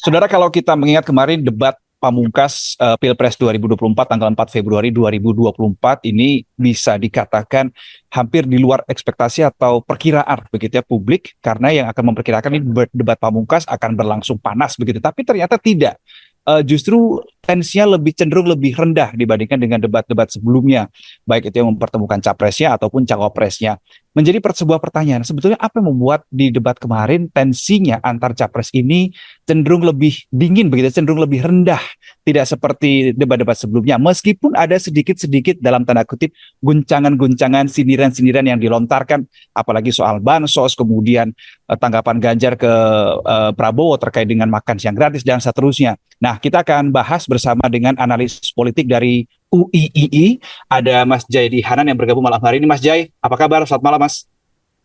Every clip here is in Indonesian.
Saudara, kalau kita mengingat kemarin debat pamungkas Pilpres 2024 tanggal 4 Februari 2024 ini bisa dikatakan hampir di luar ekspektasi atau perkiraan begitu ya publik, karena yang akan memperkirakan ini debat pamungkas akan berlangsung panas begitu, tapi ternyata tidak. Justru tensinya lebih cenderung lebih rendah dibandingkan dengan debat-debat sebelumnya, baik itu yang mempertemukan capresnya ataupun cawapresnya. Menjadi sebuah pertanyaan, sebetulnya apa yang membuat di debat kemarin tensinya antar capres ini cenderung lebih dingin begitu, cenderung lebih rendah, tidak seperti debat-debat sebelumnya, meskipun ada sedikit-sedikit dalam tanda kutip guncangan-guncangan, sindiran-sindiran yang dilontarkan, apalagi soal bansos, kemudian tanggapan Ganjar ke Prabowo terkait dengan makan siang gratis dan seterusnya. Nah, kita akan bahas bersama dengan analis politik dari UIII. Ada Mas Jayadi Hanan yang bergabung malam hari ini. Mas Jay, apa kabar? Selamat malam, Mas.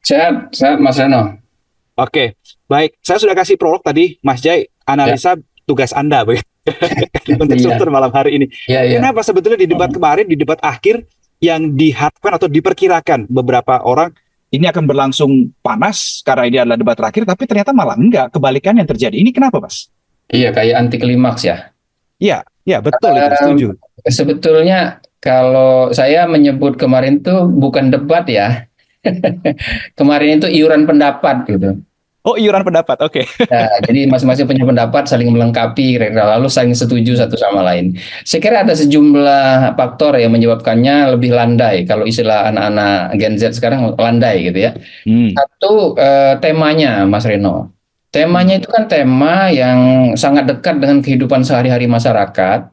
Sehat, sehat Mas Reno. Oke, baik. Saya sudah kasih prolog tadi, Mas Jay, Ya, analisa tugas Anda untuk iya, struktur malam hari ini. iya, iya. Kenapa sebetulnya di debat kemarin, di debat akhir, yang diharapkan atau diperkirakan beberapa orang ini akan berlangsung panas karena ini adalah debat terakhir, tapi ternyata malah enggak, kebalikan yang terjadi. Ini kenapa, Mas? Iya, kayak anti klimaks ya. Iya, ya betul itu, Em, setuju. Sebetulnya kalau saya menyebut kemarin tuh bukan debat ya. Kemarin itu iuran pendapat gitu. Oh, iuran pendapat, oke. Ya, jadi masing-masing punya pendapat saling melengkapi, kira-kira, lalu saling setuju satu sama lain. Saya kira ada sejumlah faktor yang menyebabkannya lebih landai. Kalau istilah anak-anak Gen Z sekarang landai gitu ya. Hmm. Satu, temanya, Mas Reno. Temanya itu kan tema yang sangat dekat dengan kehidupan sehari-hari masyarakat,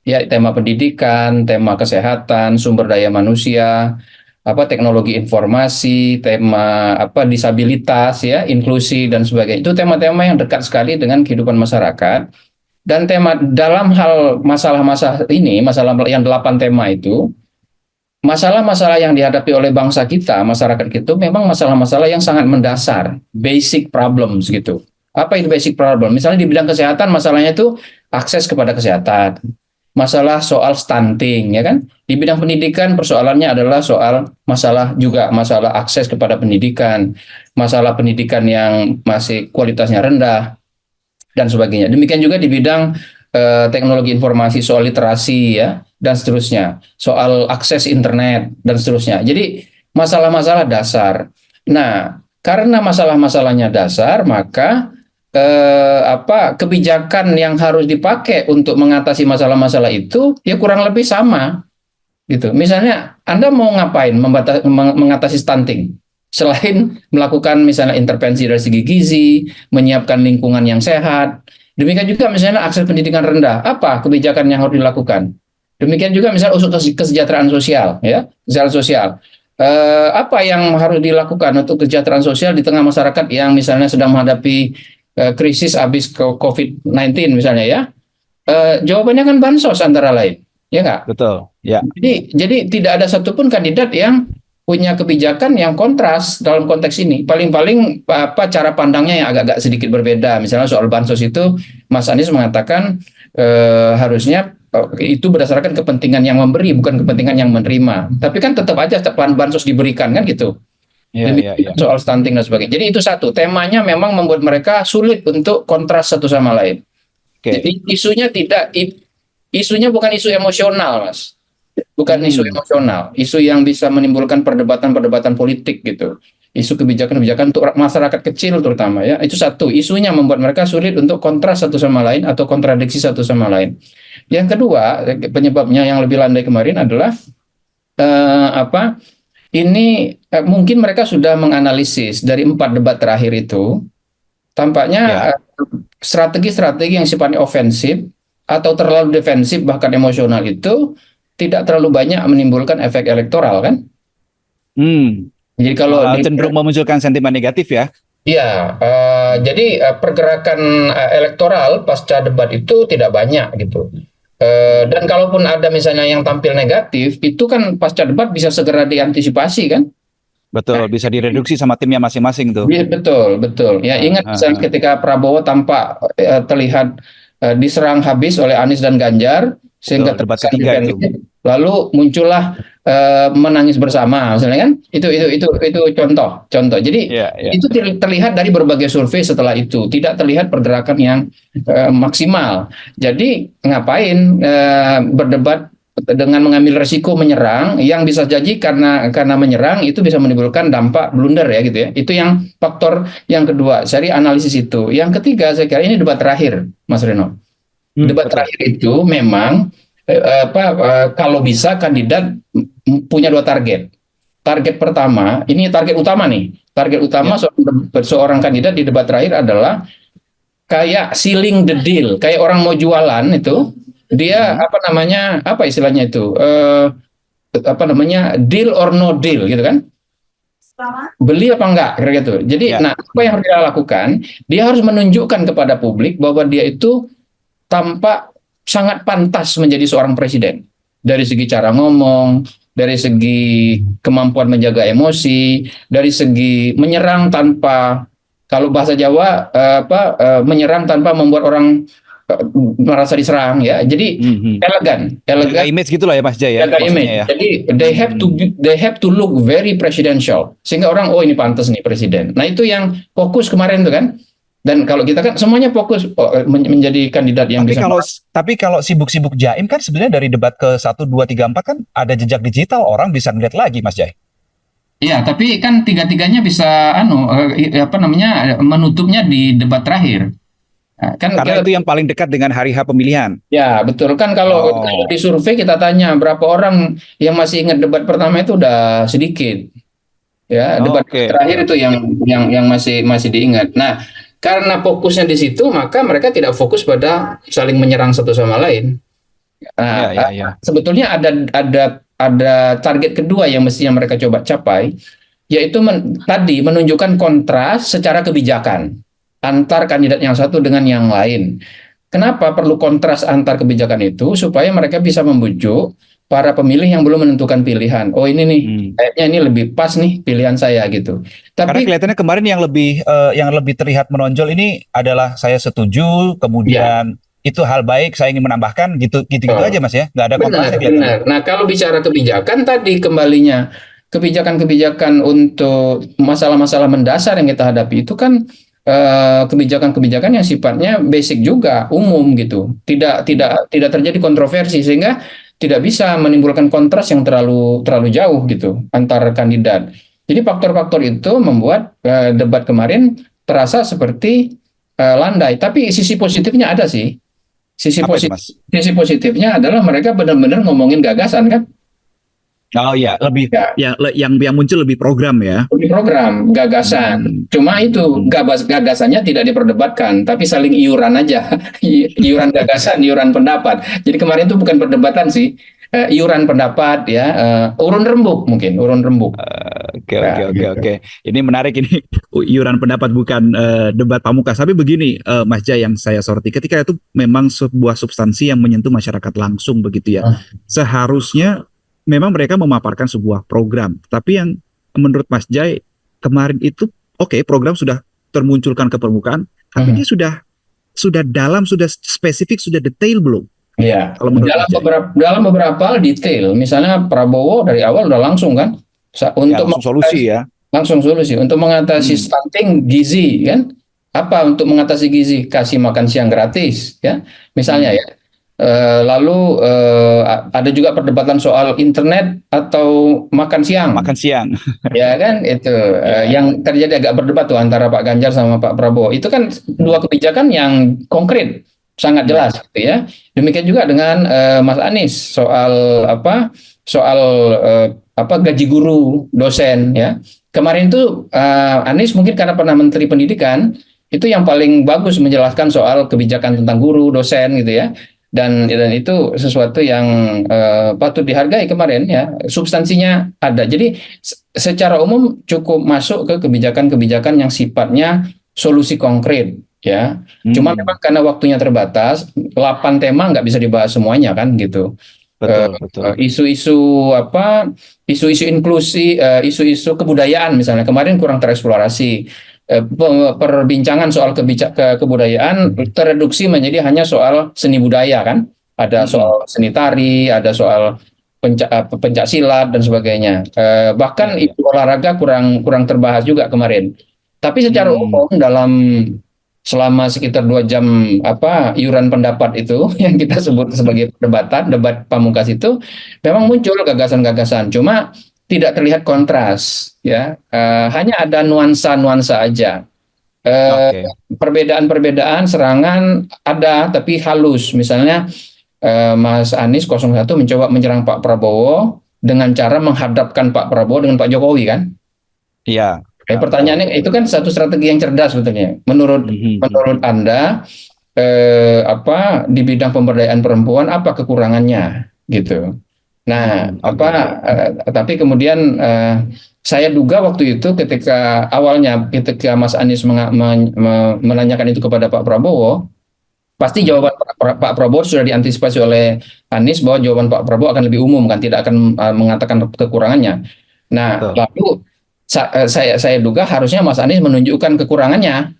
ya, tema pendidikan, tema kesehatan, sumber daya manusia, teknologi informasi, tema disabilitas, ya, inklusi dan sebagainya. Itu tema-tema yang dekat sekali dengan kehidupan masyarakat. Dan tema dalam hal masalah-masalah ini, masalah yang 8 tema itu, masalah-masalah yang dihadapi oleh bangsa kita, masyarakat kita, memang masalah-masalah yang sangat mendasar, basic problems gitu. Apa itu basic problem? Misalnya di bidang kesehatan, masalahnya itu akses kepada kesehatan, masalah soal stunting, ya kan? Di bidang pendidikan, persoalannya adalah soal masalah akses kepada pendidikan, masalah pendidikan yang masih kualitasnya rendah, dan sebagainya. Demikian juga di bidang teknologi informasi, soal literasi, ya, dan seterusnya, soal akses internet dan seterusnya. Jadi masalah-masalah dasar. Nah, karena masalah-masalahnya dasar, maka kebijakan yang harus dipakai untuk mengatasi masalah-masalah itu ya kurang lebih sama gitu. Misalnya Anda mau ngapain mengatasi stunting? Selain melakukan misalnya intervensi dari segi gizi, menyiapkan lingkungan yang sehat. Demikian juga misalnya akses pendidikan rendah. Apa kebijakan yang harus dilakukan? Demikian juga misalnya usul kesejahteraan sosial, ya, kesejahteraan sosial. Apa yang harus dilakukan untuk kesejahteraan sosial di tengah masyarakat yang misalnya sedang menghadapi krisis habis COVID-19 misalnya, ya? Jawabannya kan bansos antara lain, ya nggak? Betul, ya. Jadi tidak ada satupun kandidat yang punya kebijakan yang kontras dalam konteks ini. Paling-paling cara pandangnya yang agak-agak sedikit berbeda. Misalnya soal bansos itu, Mas Anies mengatakan harusnya itu berdasarkan kepentingan yang memberi, bukan kepentingan yang menerima. Tapi kan tetap aja bansos diberikan kan gitu. Iya, iya, iya. Demikian soal stunting dan sebagainya. Jadi itu satu, temanya memang membuat mereka sulit untuk kontras satu sama lain. Oke. Jadi isunya bukan isu emosional, Mas. Bukan isu Hmm. emosional, isu yang bisa menimbulkan perdebatan-perdebatan politik gitu. Isu kebijakan-kebijakan untuk masyarakat kecil terutama, ya. Itu satu, isunya membuat mereka sulit untuk kontras satu sama lain atau kontradiksi satu sama lain. Yang kedua, penyebabnya yang lebih landai kemarin adalah eh, apa? Mungkin mereka sudah menganalisis dari 4 debat terakhir itu, Ya. tampaknya strategi-strategi yang sifatnya ofensif atau terlalu defensif bahkan emosional itu tidak terlalu banyak menimbulkan efek elektoral kan. Hmm. Jadi kalau Malah di cenderung memunculkan sentimen negatif ya. ya jadi pergerakan elektoral pasca debat itu tidak banyak gitu. Dan kalaupun ada misalnya yang tampil negatif, itu kan pasca debat bisa segera diantisipasi kan. Betul, bisa direduksi sama timnya masing-masing tuh. Iya, betul, betul. Ya, Ah, ingat ah, misalnya ah. ketika Prabowo tampak terlihat diserang habis oleh Anies dan Ganjar Betul, sehingga debat terkesan ketiga itu. defensif. lalu muncullah menangis bersama, misalnya kan, itu contoh. Jadi Ya, ya. itu terlihat dari berbagai survei setelah itu, tidak terlihat pergerakan yang maksimal. Jadi ngapain berdebat dengan mengambil resiko menyerang yang bisa jadi karena menyerang itu bisa menimbulkan dampak blunder ya gitu ya. Itu yang faktor yang kedua, dari analisis itu. Yang ketiga, saya kira ini debat terakhir, Mas Reno. Debat Betul. terakhir itu memang kalau bisa kandidat punya dua target. Target pertama, ini target utama nih. Target utama Ya. seorang kandidat di debat terakhir adalah kayak sealing the deal, kayak orang mau jualan itu, dia Mhm. apa namanya, apa istilahnya itu, apa namanya, deal or no deal gitu kan? Beli apa enggak, kira gitu. Jadi, Ya. nah apa yang harus dia lakukan? Dia harus menunjukkan kepada publik bahwa dia itu tampak sangat pantas menjadi seorang presiden dari segi cara ngomong, dari segi kemampuan menjaga emosi, dari segi menyerang tanpa, kalau bahasa Jawa menyerang tanpa membuat orang merasa diserang ya. Jadi Mhm. elegan, Jaga elegan, image gitulah ya Mas Jaya ya, jaga maksudnya image. ya. Jadi Hmm. they have to look very presidential sehingga orang, oh ini pantas nih presiden. Nah itu yang fokus kemarin tuh kan. Dan kalau kita kan semuanya fokus menjadi kandidat yang Tapi bisa. kalau tapi kalau sibuk-sibuk Jaim kan sebenarnya dari debat ke 1, 2, 3, 4 kan ada jejak digital, orang bisa ngeliat lagi Mas Jai. Iya, tapi kan tiga-tiganya bisa apa namanya, menutupnya di debat terakhir. Nah, kan Karena kita, itu yang paling dekat dengan hari H pemilihan. ya betul kan, kalau di Oh, survei kita tanya berapa orang yang masih ingat debat pertama, itu udah sedikit. Ya, debat oke, oke, terakhir itu oke. yang masih masih diingat. Nah, karena fokusnya di situ, maka mereka tidak fokus pada saling menyerang satu sama lain. Nah, Ya, ya, ya. sebetulnya ada target kedua yang mestinya mereka coba capai, yaitu tadi menunjukkan kontras secara kebijakan antar kandidat yang satu dengan yang lain. Kenapa perlu kontras antar kebijakan itu? Supaya mereka bisa membujuk para pemilih yang belum menentukan pilihan. Oh ini nih, Hmm. kayaknya ini lebih pas nih pilihan saya gitu. Karena Tapi kelihatannya kemarin yang lebih terlihat menonjol ini adalah saya setuju, ya, kemudian itu hal baik, saya ingin menambahkan gitu gitu aja oh, Mas ya, nggak ada benar, kontrasnya kelihatannya. benar. Nah, kalau bicara kebijakan tadi kembalinya, kebijakan-kebijakan untuk masalah-masalah mendasar yang kita hadapi itu kan kebijakan-kebijakan yang sifatnya basic juga, umum gitu. Tidak Hmm. tidak tidak terjadi kontroversi sehingga tidak bisa menimbulkan kontras yang terlalu terlalu jauh gitu antar kandidat. Jadi faktor-faktor itu membuat debat kemarin terasa seperti landai. Tapi sisi positifnya ada sih. Sisi Apa itu positif, Mas? sisi positifnya adalah mereka benar-benar ngomongin gagasan kan, Oh iya, lebih ya, ya yang muncul lebih program ya. di program gagasan. Hmm. Cuma itu Hmm. gagasannya tidak diperdebatkan, tapi saling iuran aja, iuran gagasan, iuran pendapat. Jadi kemarin itu bukan perdebatan sih, iuran pendapat ya, urun rembuk mungkin, urun rembuk. Oke, oke, Nah, oke, gitu. oke. Ini menarik ini iuran pendapat bukan debat pamungkas. Tapi begini, Mas Jai, yang saya soroti, ketika itu memang sebuah substansi yang menyentuh masyarakat langsung begitu ya. Seharusnya memang mereka memaparkan sebuah program. Tapi yang menurut Mas Jai kemarin itu, oke, program sudah termunculkan ke permukaan, tapi dia sudah dalam, sudah spesifik, sudah detail belum? Ya, Kalau menurut Mas Jai, dalam beberapa hal detail. Misalnya Prabowo dari awal udah langsung kan, ya untuk langsung solusi ya. langsung solusi untuk mengatasi Hmm. stunting gizi kan, apa untuk mengatasi gizi, kasih makan siang gratis ya misalnya Hmm. ya. Lalu ada juga perdebatan soal internet atau makan siang Makan siang. ya kan, itu Ya. yang terjadi agak berdebat tuh antara Pak Ganjar sama Pak Prabowo. Itu kan dua Hmm. kebijakan yang konkret, sangat Hmm. jelas gitu ya. Demikian juga dengan Mas Anies soal apa, soal gaji guru dosen ya. Kemarin itu Anies mungkin karena pernah Menteri Pendidikan, itu yang paling bagus menjelaskan soal kebijakan tentang guru dosen gitu ya. Dan itu sesuatu yang patut dihargai kemarin ya, substansinya ada. Jadi secara umum cukup masuk ke kebijakan-kebijakan yang sifatnya solusi konkret ya. Cuma Hmm. memang karena waktunya terbatas, 8 tema nggak bisa dibahas semuanya kan gitu. Betul, betul. Isu-isu apa, isu-isu inklusi, isu-isu kebudayaan misalnya kemarin kurang tereksplorasi. Perbincangan soal kebudayaan tereduksi menjadi hanya soal seni budaya kan, ada Mm-mm. soal seni tari, ada soal pencak silat dan sebagainya. Iya, Bahkan iya. isu olahraga kurang kurang terbahas juga kemarin. Tapi secara Hmm, umum dalam selama sekitar 2 jam iuran pendapat itu yang kita sebut sebagai perdebatan, debat pamungkas itu memang muncul gagasan-gagasan. Cuma tidak terlihat kontras, ya. Hanya ada nuansa-nuansa aja. Eh, oke. Perbedaan-perbedaan serangan ada tapi halus. Misalnya Mas Anies 01 mencoba menyerang Pak Prabowo dengan cara menghadapkan Pak Prabowo dengan Pak Jokowi kan. Iya, betul. Pertanyaannya itu kan satu strategi yang cerdas sebetulnya. Menurut Mhm. menurut Anda di bidang pemberdayaan perempuan apa kekurangannya gitu. Nah, Oke. tapi kemudian saya duga waktu itu ketika Mas Anies menanyakan itu kepada Pak Prabowo, pasti Mhm. jawaban Pak Prabowo sudah diantisipasi oleh Anies bahwa jawaban Pak Prabowo akan lebih umum kan, tidak akan mengatakan kekurangannya. Nah, Betul. lalu saya duga harusnya Mas Anies menunjukkan kekurangannya.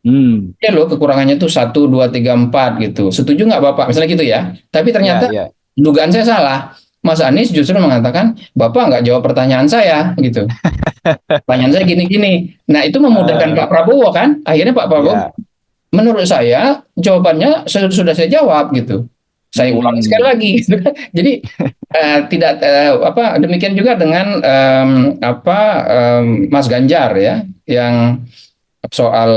Hmm. Ya loh, kekurangannya tuh 1, 2, 3, 4 gitu. Setuju nggak Bapak? Misalnya gitu ya. Tapi Ya, ternyata ya. dugaan saya salah. Mas Anies justru mengatakan, Bapak nggak jawab pertanyaan saya gitu. Pertanyaan saya gini-gini. Nah, itu memudahkan Eh, Pak Prabowo kan. Akhirnya Pak Prabowo, ya. menurut saya jawabannya sudah saya jawab gitu. Saya ulangi sekali Hmm. lagi. Gitu kan. Jadi tidak demikian juga dengan Mas Ganjar ya, yang soal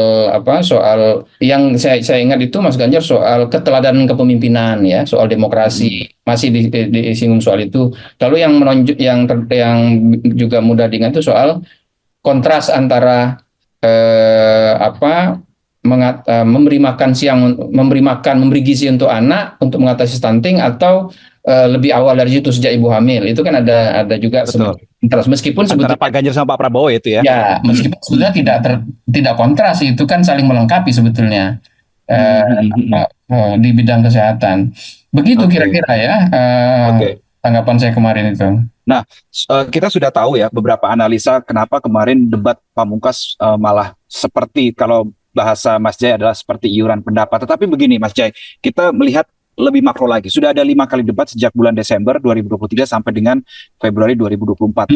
soal yang saya ingat itu Mas Ganjar soal keteladanan kepemimpinan ya, soal Mhm. demokrasi masih disinggung soal itu. Lalu yang menonjol yang juga mudah diingat itu soal kontras antara memberi makan siang, memberi gizi untuk anak untuk mengatasi stunting, atau lebih awal dari situ sejak ibu hamil. Itu kan ada juga Betul. sedikit kontras, meskipun Antara Pak sebetulnya Ganjar sama Pak Prabowo itu ya. ya, meskipun sebetulnya tidak kontras, itu kan saling melengkapi sebetulnya Mhm. di bidang kesehatan. Begitu Oke, kira-kira ya oke. tanggapan saya kemarin itu. Nah, kita sudah tahu ya beberapa analisa kenapa kemarin debat pamungkas malah seperti kalau bahasa Mas Jai adalah seperti iuran pendapat. Tetapi begini Mas Jai, kita melihat lebih makro lagi. Sudah ada 5 kali debat sejak bulan Desember 2023 sampai dengan Februari 2024.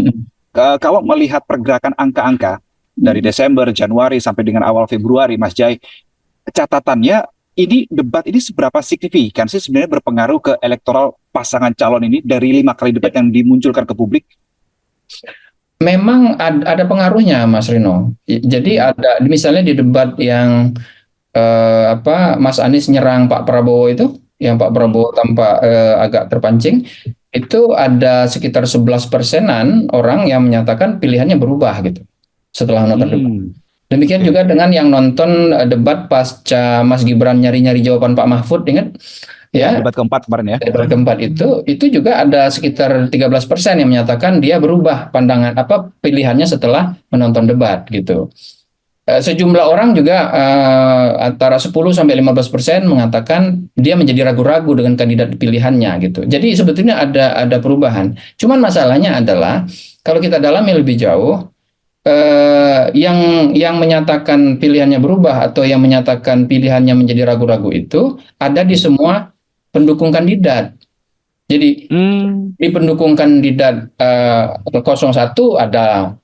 Kalau melihat pergerakan angka-angka dari Desember, Januari sampai dengan awal Februari, Mas Jai, catatannya ini debat ini seberapa signifikan sih sebenarnya berpengaruh ke elektoral pasangan calon ini dari 5 kali debat yang dimunculkan ke publik? Memang ada pengaruhnya, Mas Rino. Jadi Hmm. ada misalnya di debat yang Mas Anies nyerang Pak Prabowo itu, yang Pak Hmm. Prabowo tampak agak terpancing, itu ada sekitar 11%-an orang yang menyatakan pilihannya berubah gitu setelah nonton debat. Hmm. Demikian Oke. juga dengan yang nonton debat pasca Mas Gibran nyari-nyari jawaban Pak Mahfud, ingat Ya, ya, debat keempat kemarin ya. debat keempat itu juga ada sekitar 13% yang menyatakan dia berubah pandangan pilihannya setelah menonton debat gitu. Sejumlah orang juga antara 10 sampai 15% mengatakan dia menjadi ragu-ragu dengan kandidat pilihannya gitu. Jadi sebetulnya ada perubahan. Cuman masalahnya adalah kalau kita dalami lebih jauh, yang menyatakan pilihannya berubah atau yang menyatakan pilihannya menjadi ragu-ragu itu ada di semua pendukung kandidat. Jadi Hmm. di pendukung kandidat 01 ada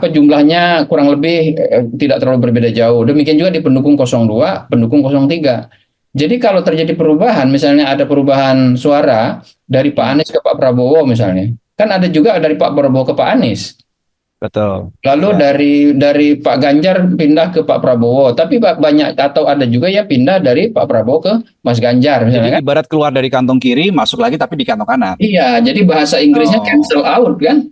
jumlahnya kurang lebih tidak terlalu berbeda jauh. Demikian juga di pendukung 02, pendukung 03. Jadi kalau terjadi perubahan, misalnya ada perubahan suara dari Pak Hmm. Anies ke Pak Prabowo misalnya, kan ada juga dari Pak Prabowo ke Pak Anies. Betul. Lalu Ya. dari Pak Ganjar pindah ke Pak Prabowo, tapi banyak atau ada juga yang pindah dari Pak Prabowo ke Mas Ganjar Jadi misalnya kan. ibarat keluar dari kantong kiri, masuk lagi tapi di kantong kanan. Iya, jadi bahasa Inggrisnya Oh, cancel out kan.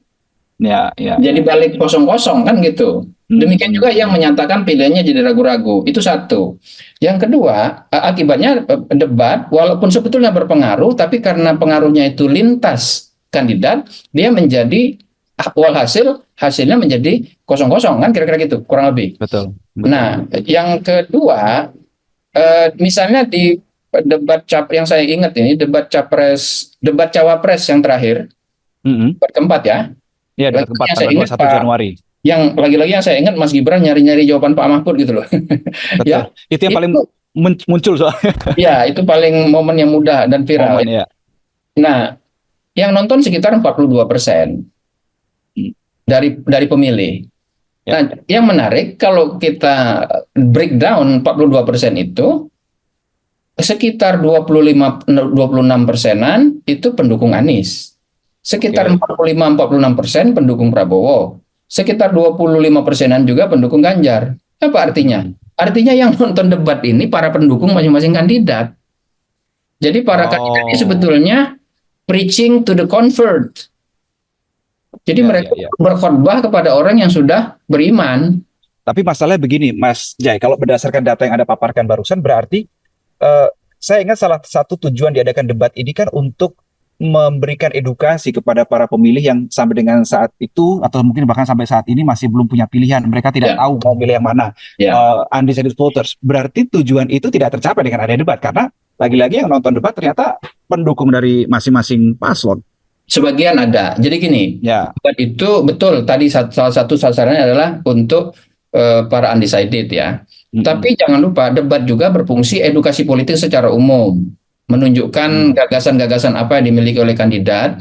ya, ya, Jadi ya. balik kosong-kosong kan gitu. Demikian juga yang menyatakan pilihannya jadi ragu-ragu. Itu satu. Yang kedua, akibatnya debat walaupun sebetulnya berpengaruh, tapi karena pengaruhnya itu lintas kandidat, dia menjadi hasilnya menjadi kosong-kosong kan kira-kira gitu, kurang lebih. Betul, betul. Nah, yang kedua, misalnya di yang saya ingat ini debat cawapres yang terakhir, Mhm. debat keempat ya. Ya, debat Lagi keempat yang saya tanggal ingat 21 Januari. lagi-lagi yang saya ingat Mas Gibran nyari-nyari jawaban Pak Mahfud gitu loh. Betul. Ya, Itu yang paling itu muncul soal ya itu paling momen yang mudah dan viral momen ya. ya. Nah, Yang nonton sekitar 42% dari pemilih. Ya. Nah, yang menarik kalau kita breakdown 42% itu sekitar 26%-an itu pendukung Anies. Sekitar Oke. 45-46% pendukung Prabowo. Sekitar 25%-an juga pendukung Ganjar. Apa artinya? Hmm. Artinya yang nonton debat ini para pendukung masing-masing kandidat. Jadi para kandidat ini Oh, sebetulnya preaching to the convert. Jadi ya, mereka ya, ya. berkhotbah kepada orang yang sudah beriman. Tapi masalahnya begini, Mas Jai, kalau berdasarkan data yang Anda paparkan barusan, berarti eh, saya ingat salah satu tujuan diadakan debat ini kan untuk memberikan edukasi kepada para pemilih yang sampai dengan saat itu atau mungkin bahkan sampai saat ini masih belum punya pilihan. Mereka tidak Ya, tahu mau pilih yang mana. ya. Undecided voters. Berarti tujuan itu tidak tercapai dengan adanya debat karena lagi-lagi yang nonton debat ternyata pendukung dari masing-masing paslon. Sebagian ada. Jadi gini, Ya. debat itu betul tadi salah satu sasarannya adalah untuk para undecided ya. Mm-mm. Tapi jangan lupa debat juga berfungsi edukasi politik secara umum, menunjukkan Mm. gagasan-gagasan apa yang dimiliki oleh kandidat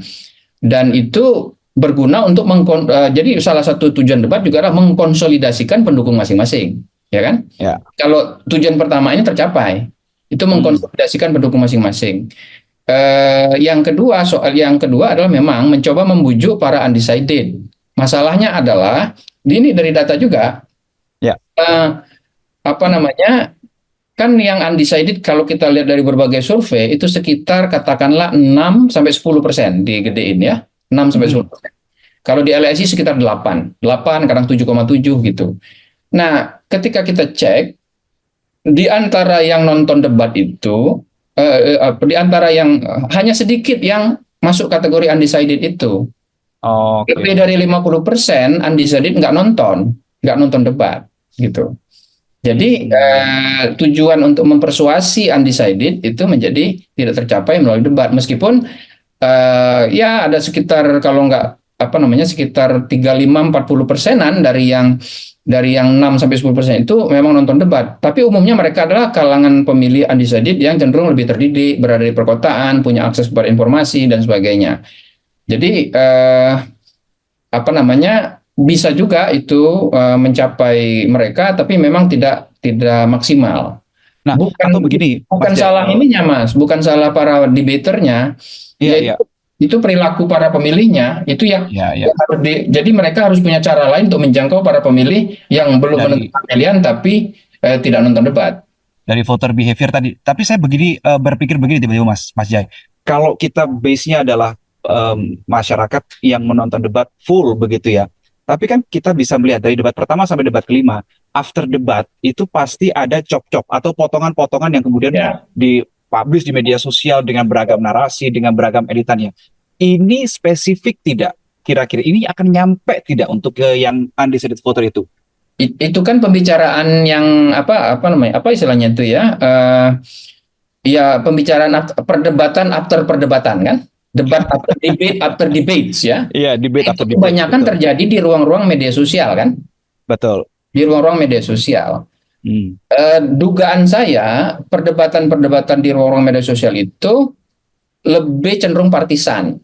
dan itu berguna untuk jadi salah satu tujuan debat juga adalah mengkonsolidasikan pendukung masing-masing, ya kan? Ya. Kalau tujuan pertama ini tercapai, itu Mm. mengkonsolidasikan pendukung masing-masing. Yang kedua adalah memang mencoba membujuk para undecided. Masalahnya adalah ini dari data juga Ya. eh, apa namanya kan yang undecided kalau kita lihat dari berbagai survei itu sekitar katakanlah 6 sampai 10% digedein ya 6 sampai Mm-mm. 10%. Kalau di LSI sekitar 8 kadang 7,7 gitu. Nah, ketika kita cek di antara yang nonton debat itu, di antara yang hanya sedikit yang masuk kategori undecided itu. Lebih Oke. dari 50% undecided nggak nonton debat gitu. Jadi Mm. tujuan untuk mempersuasi undecided itu menjadi tidak tercapai melalui debat, meskipun ya ada sekitar kalau nggak apa namanya sekitar 35-40%-an dari yang 6 sampai 10% itu memang nonton debat. Tapi umumnya mereka adalah kalangan pemilih undecided yang cenderung lebih terdidik, berada di perkotaan, punya akses kepada informasi dan sebagainya. Jadi apa namanya bisa juga itu mencapai mereka, tapi memang tidak maksimal. Nah, atau Bukan begini, Mas bukan Jai. salah ininya, Mas, bukan salah para debaternya, Iya, yaitu iya. itu perilaku para pemilihnya itu yang, Ya, ya. yang harus jadi mereka harus punya cara lain untuk menjangkau para pemilih yang belum Dari menentukan pilihan tapi tidak nonton debat. voter behavior tadi. Tapi saya begini berpikir begini tiba-tiba Mas Jai. Kalau kita base-nya adalah masyarakat yang menonton debat full begitu ya. Tapi kan kita bisa melihat dari debat pertama sampai debat kelima, after debat itu pasti ada chop-chop atau potongan-potongan yang kemudian Ya. dipublish di media sosial dengan beragam narasi, dengan beragam editannya. Ini spesifik tidak? Kira-kira ini akan nyampe tidak untuk yang undecided voter itu? Itu kan pembicaraan yang apa namanya apa istilahnya itu ya ya pembicaraan perdebatan after perdebatan kan, debat after debates ya, Iya, debate itu after debate, kebanyakan betul. terjadi di ruang-ruang media sosial kan, Betul. di ruang-ruang media sosial. Hmm. Dugaan saya perdebatan-perdebatan di ruang-ruang media sosial itu lebih cenderung partisan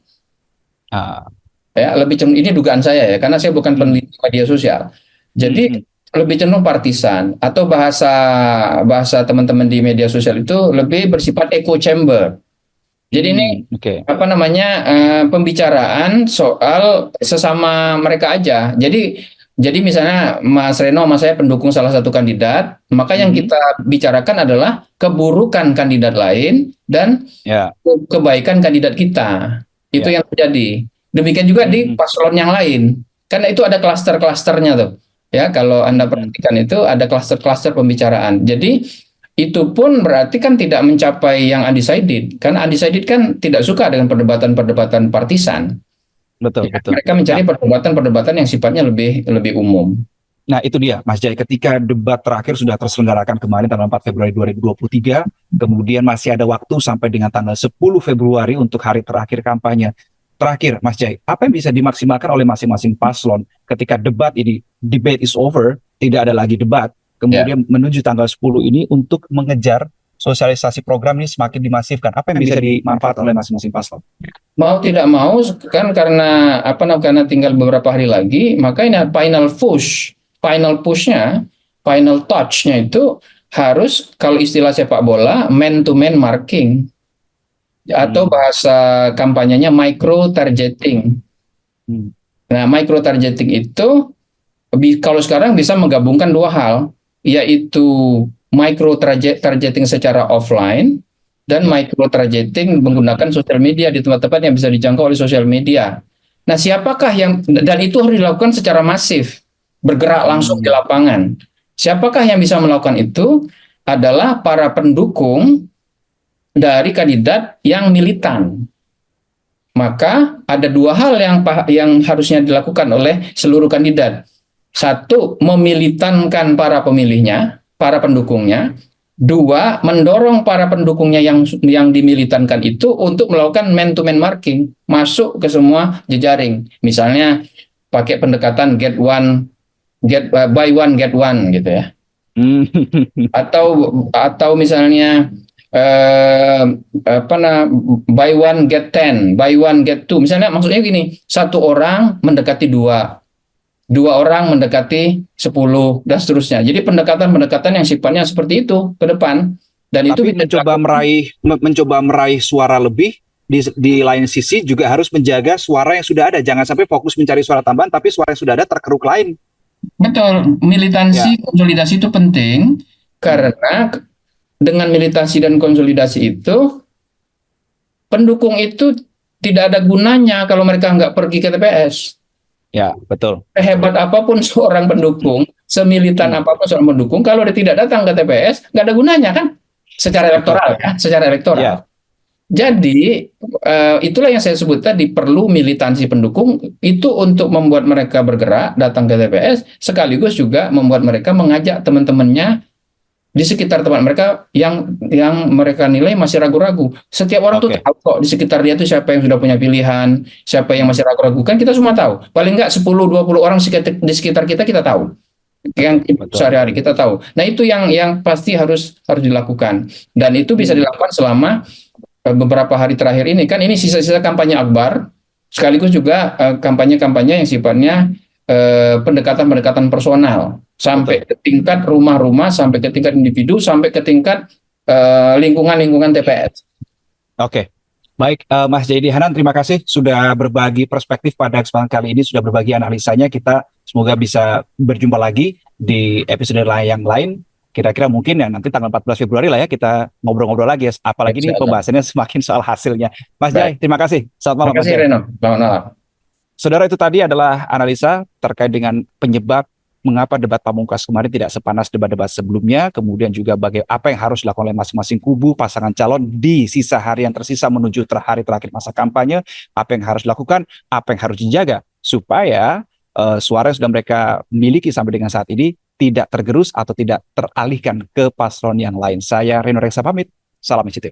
Ah. ya, lebih cenderung, ini dugaan saya ya karena saya bukan Hmm. peneliti media sosial. Hmm. Jadi lebih cenderung partisan atau bahasa bahasa teman-teman di media sosial itu lebih bersifat echo chamber. Jadi ini Oke. apa namanya pembicaraan soal sesama mereka aja. Jadi misalnya Mas Reno sama saya pendukung salah satu kandidat, maka yang Mhm. kita bicarakan adalah keburukan kandidat lain dan Ya. kebaikan kandidat kita. Itu Ya. yang terjadi. Demikian juga di Mhm. paslon yang lain. Karena itu ada klaster-klasternya tuh. Ya, kalau Anda Mhm. perhatikan itu ada klaster-klaster pembicaraan. Jadi itu pun berarti kan tidak mencapai yang undecided. Karena undecided kan tidak suka dengan perdebatan-perdebatan partisan. Betul, Ya, betul. mereka mencari Nah, perdebatan-perdebatan yang sifatnya lebih umum. nah itu dia, Mas Jai. Ketika debat terakhir sudah terselenggarakan kemarin tanggal 4 Februari 2023, kemudian masih ada waktu sampai dengan tanggal 10 Februari untuk hari terakhir kampanye. Terakhir, Mas Jai, apa yang bisa dimaksimalkan oleh masing-masing paslon ketika debat ini, debate is over, tidak ada lagi debat, Ya. kemudian menuju tanggal 10 ini untuk mengejar sosialisasi program ini semakin dimasifkan? Apa yang bisa dimanfaatkan oleh masing-masing paslon? Mau tidak mau kan karena karena tinggal beberapa hari lagi, maka ini final pushnya, final touchnya itu harus, kalau istilah sepak bola, man to man marking atau bahasa kampanyenya micro targeting. Nah, micro targeting itu kalau sekarang bisa menggabungkan dua hal, yaitu micro targeting secara offline dan micro targeting menggunakan sosial media di tempat-tempat yang bisa dijangkau oleh sosial media. Nah, siapakah yang, dan itu harus dilakukan secara masif, bergerak langsung di lapangan. Siapakah yang bisa melakukan itu? Adalah para pendukung dari kandidat yang militan. Maka ada dua hal yang harusnya dilakukan oleh seluruh kandidat. Satu, memilitankan para pemilihnya, para pendukungnya. Dua, mendorong para pendukungnya yang dimilitankan itu untuk melakukan man-to-man marking, masuk ke semua jejaring. Misalnya pakai pendekatan buy one get one gitu ya. Atau misalnya buy one get 10, buy one get two. Misalnya maksudnya gini, satu orang mendekati dua orang mendekati 10 dan seterusnya. Jadi pendekatan-pendekatan yang sifatnya seperti itu ke depan, dan itu Tapi mencoba meraih suara lebih di lain sisi juga harus menjaga suara yang sudah ada. Jangan sampai fokus mencari suara tambahan tapi suara yang sudah ada terkeruk lain. Betul, militansi konsolidasi itu penting karena dengan militansi dan konsolidasi itu pendukung itu tidak ada gunanya kalau mereka nggak pergi ke TPS. Ya, betul. Hebat apapun seorang pendukung, semilitan apapun seorang pendukung, kalau dia tidak datang ke TPS, nggak ada gunanya kan? Secara elektoral ya, secara elektoral. Ya. Jadi itulah yang saya sebut tadi, perlu militansi pendukung itu untuk membuat mereka bergerak datang ke TPS, sekaligus juga membuat mereka mengajak teman-temannya di sekitar tempat mereka yang mereka nilai masih ragu-ragu. Setiap orang tuh tahu kok di sekitar dia tuh siapa yang sudah punya pilihan, siapa yang masih ragu-ragu, kan kita semua tahu. Paling nggak 10-20 orang di sekitar kita tahu. Yang sehari-hari kita tahu. Nah, itu yang pasti harus dilakukan. Dan itu bisa dilakukan selama beberapa hari terakhir ini. Kan ini sisa-sisa kampanye akbar, sekaligus juga kampanye-kampanye yang sifatnya pendekatan-pendekatan personal, sampai ke tingkat rumah-rumah, sampai ke tingkat individu, sampai ke tingkat lingkungan-lingkungan TPS. Oke, baik, Mas Jayadi Hanan, terima kasih sudah berbagi perspektif pada kesempatan kali ini, sudah berbagi analisanya. Kita semoga bisa berjumpa lagi di episode yang lain. Kira-kira mungkin ya nanti tanggal 14 Februari lah ya kita ngobrol-ngobrol lagi ya. Apalagi ini pembahasannya semakin soal hasilnya. Mas Jai, terima kasih. Selamat malam. Terima kasih Reno. Selamat malam. Saudara, itu tadi adalah analisa terkait dengan penyebab mengapa debat pamungkas kemarin tidak sepanas debat-debat sebelumnya, kemudian juga apa yang harus dilakukan oleh masing-masing kubu pasangan calon di sisa hari yang tersisa menuju hari terakhir masa kampanye, apa yang harus dilakukan, apa yang harus dijaga supaya suara yang sudah mereka miliki sampai dengan saat ini tidak tergerus atau tidak teralihkan ke paslon yang lain. Saya Reno Reksa pamit, salam ICTV.